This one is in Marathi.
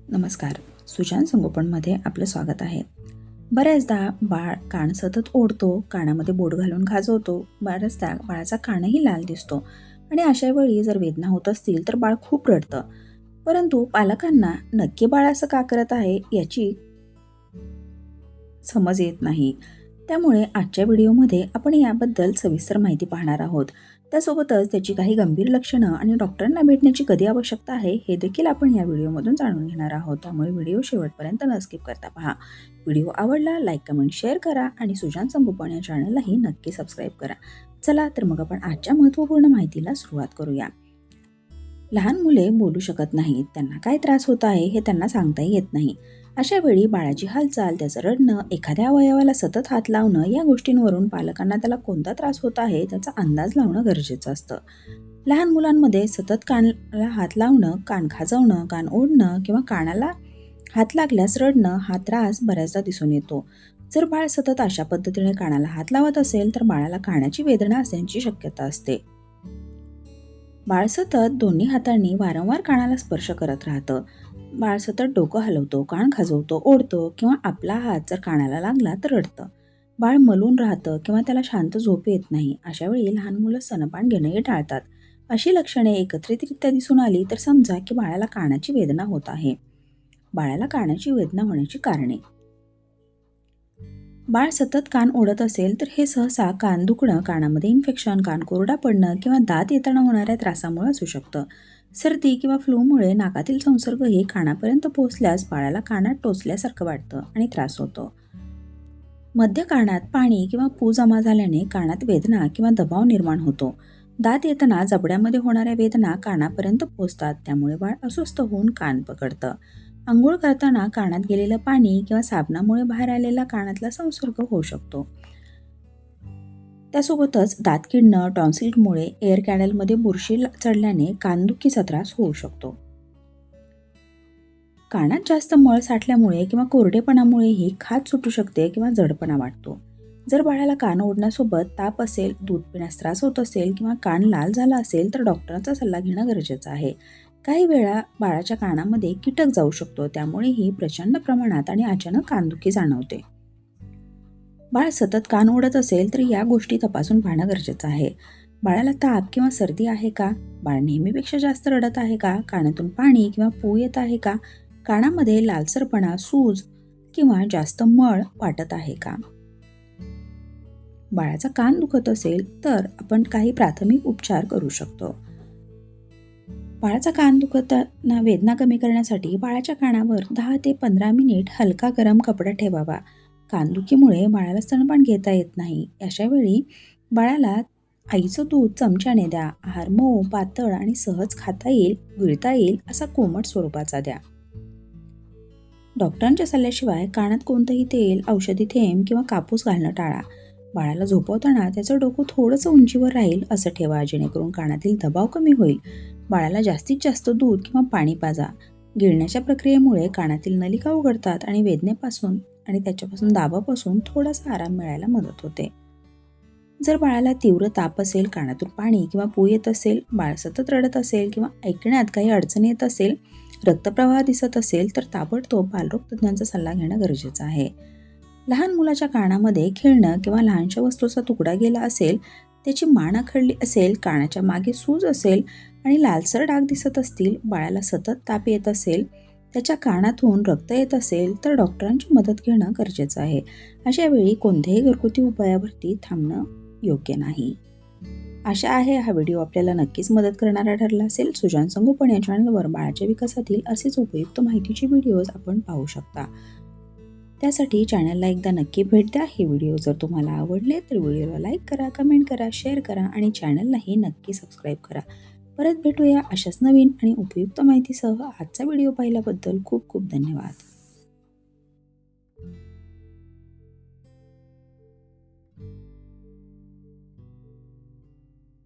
नमस्कार. सुजान संगोपनमध्ये आपलं स्वागत आहे. बऱ्याचदा बाळ कान सतत ओढतो, कानामध्ये बोट घालून खाजवतो. बऱ्याचदा बाळाचा कानही लाल दिसतो आणि अशा वेळी जर वेदना होत असतील तर बाळ खूप रडतं. परंतु पालकांना नक्की बाळ असं का करत आहे याची समज येत नाही. त्यामुळे आजच्या व्हिडिओमध्ये आपण याबद्दल सविस्तर माहिती पाहणार आहोत. त्यासोबतच त्याची काही गंभीर लक्षणं आणि डॉक्टरांना भेटण्याची कधी आवश्यकता आहे हे देखील आपण या व्हिडिओमधून जाणून घेणार आहोत. त्यामुळे व्हिडिओ शेवटपर्यंत न स्किप करता पहा. व्हिडिओ आवडला लाईक, कमेंट, शेअर करा आणि सुजान संगोपन या चॅनललाही नक्की सबस्क्राईब करा. चला तर मग आपण आजच्या महत्त्वपूर्ण माहितीला सुरुवात करूया. लहान मुले बोलू शकत नाहीत. त्यांना काय त्रास होत आहे हे त्यांना सांगताही येत नाही. अशा वेळी बाळाची हालचाल, त्याचं रडणं, एखाद्या अवयवाला सतत हात लावणं या गोष्टींवरून पालकांना त्याला कोणता त्रास होत आहे त्याचा अंदाज लावणं गरजेचं असतं. लहान मुलांमध्ये सतत कानाला हात लावणं, कान खाजवणं, कान ओढणं किंवा कानाला हात लागल्यास रडणं हा त्रास बऱ्याचदा दिसून येतो. जर बाळ सतत अशा पद्धतीने कानाला हात लावत असेल तर बाळाला कानाची वेदना असण्याची शक्यता असते. बाळ सतत दोन्ही हातांनी वारंवार कानाला स्पर्श करत राहतं. बाळ सतत डोकं हलवतो, कान खाजवतो, ओढतो किंवा आपला हात जर कानाला लागला तर रडतं. बाळ मलून राहतं किंवा त्याला शांत झोप येत नाही. अशा वेळी लहान मुलं स्तनपान घेणंही टाळतात. अशी लक्षणे एकत्रितरित्या दिसून आली तर समजा की बाळाला कानाची वेदना होत आहे. बाळाला कानाची वेदना होण्याची कारणे. बाळ सतत कान ओढत असेल तर हे सहसा कान दुखणं, कानामध्ये इन्फेक्शन, कान कोरडा पडणं किंवा दात येताना होणाऱ्या त्रासामुळे असू शकतं. सर्दी किंवा फ्लूमुळे नाकातील संसर्गही कानापर्यंत पोहोचल्यास बाळाला कानात टोचल्यासारखं वाटतं आणि त्रास होतो. मध्य कानात पाणी किंवा पू जमा झाल्याने कानात वेदना किंवा दबाव निर्माण होतो. दात येताना जबड्यामध्ये होणाऱ्या वेदना कानापर्यंत पोहोचतात, त्यामुळे बाळ अस्वस्थ होऊन कान पकडतं. अंघोळ करताना कानात गेलेलं पाणी किंवा साबणामुळे बाहेर आलेला कानातला संसर्ग होऊ शकतो. त्यासोबतच दात किडणं, टॉन्सिलमुळे एअर कॅनलमध्ये बुरशी चढल्याने कानदुखीचा त्रास होऊ शकतो. कानात जास्त मळ साठल्यामुळे किंवा कोरडेपणामुळेही खाज सुटू शकते किंवा जडपणा वाटतो. जर बाळाला कान ओढण्यासोबत ताप असेल, दूध पिण्यास त्रास होत असेल किंवा कान लाल झाला असेल तर डॉक्टरांचा सल्ला घेणं गरजेचं आहे. काही वेळा बाळाच्या कानामध्ये कीटक जाऊ शकतो, त्यामुळेही प्रचंड प्रमाणात आणि अचानक कानदुखी जाणवते. बाळ सतत कान ओढत असेल तर या गोष्टी तपासून पाहणं गरजेचं आहे. बाळाला ताप किंवा सर्दी आहे का? बाळ नेहमीपेक्षा जास्त रडत आहे का? कानातून पाणी किंवा पू येत आहे का? कानामध्ये लालसरपणा, सूज किंवा जास्त मळ वाटत आहे का? बाळाचा कान दुखत असेल तर आपण काही प्राथमिक उपचार करू शकतो. बाळाचा कान दुखताना वेदना कमी करण्यासाठी बाळाच्या कानावर 10 ते 15 मिनिट हलका गरम कपडा ठेवावा. कानदुखीमुळे बाळाला स्तनपान घेता येत नाही. अशा वेळी बाळाला आईचं दूध चमच्याने द्या. आहार मऊ, पातळ आणि सहज खाता येईल, गिळता येईल असा कोमट स्वरूपाचा द्या. डॉक्टरांच्या सल्ल्याशिवाय कानात कोणतंही तेल, औषधी थेंब किंवा कापूस घालणं टाळा. बाळाला झोपवताना त्याचं डोकं थोडंसं उंचीवर राहील असं ठेवा, जेणेकरून कानातील दबाव कमी होईल. बाळाला जास्तीत जास्त दूध किंवा पाणी पाजा. गिळण्याच्या प्रक्रियेमुळे कानातील नलिका उघडतात आणि वेदनेपासून आणि त्याच्यापासून दाबापासून थोडासा आराम मिळायला मदत होते. जर बाळाला तीव्र ताप असेल, कानातून पाणी किंवा पू येत असेल, बाळ सतत रडत असेल किंवा ऐकण्यात काही अडचण येत असेल, रक्तप्रवाह दिसत असेल तर ताबडतोब बालरोग तज्ज्ञांचा सल्ला घेणं गरजेचं आहे. लहान मुलाच्या कानामध्ये खेळणं किंवा लहानशा वस्तूचा तुकडा गेला असेल, त्याची मान आखडली असेल, कानाच्या मागे सूज असेल आणि लालसर डाग दिसत असतील, बाळाला सतत ताप येत असेल, त्याच्या कानातून रक्त येत असेल तर डॉक्टरांची मदत घेणं गरजेचं आहे. अशा वेळी कोणत्याही घरगुती उपायावरती थांबणं योग्य नाही. आशा आहे हा व्हिडिओ आपल्याला नक्कीच मदत करणारा ठरला असेल. सुजान संगोपन या चॅनलवर बाळाच्या विकासातील असेच उपयुक्त माहितीचे व्हिडिओज आपण पाहू शकता. त्यासाठी चॅनलला एकदा नक्की भेट द्या. हे व्हिडिओ जर तुम्हाला आवडले तर व्हिडिओला लाईक करा, कमेंट करा, शेअर करा आणि चॅनललाही नक्की सबस्क्राईब करा. परत भेटूया अशाच नवीन आणि उपयुक्त माहितीसह. आजचा व्हिडिओ पाहिल्याबद्दल खूप खूप धन्यवाद.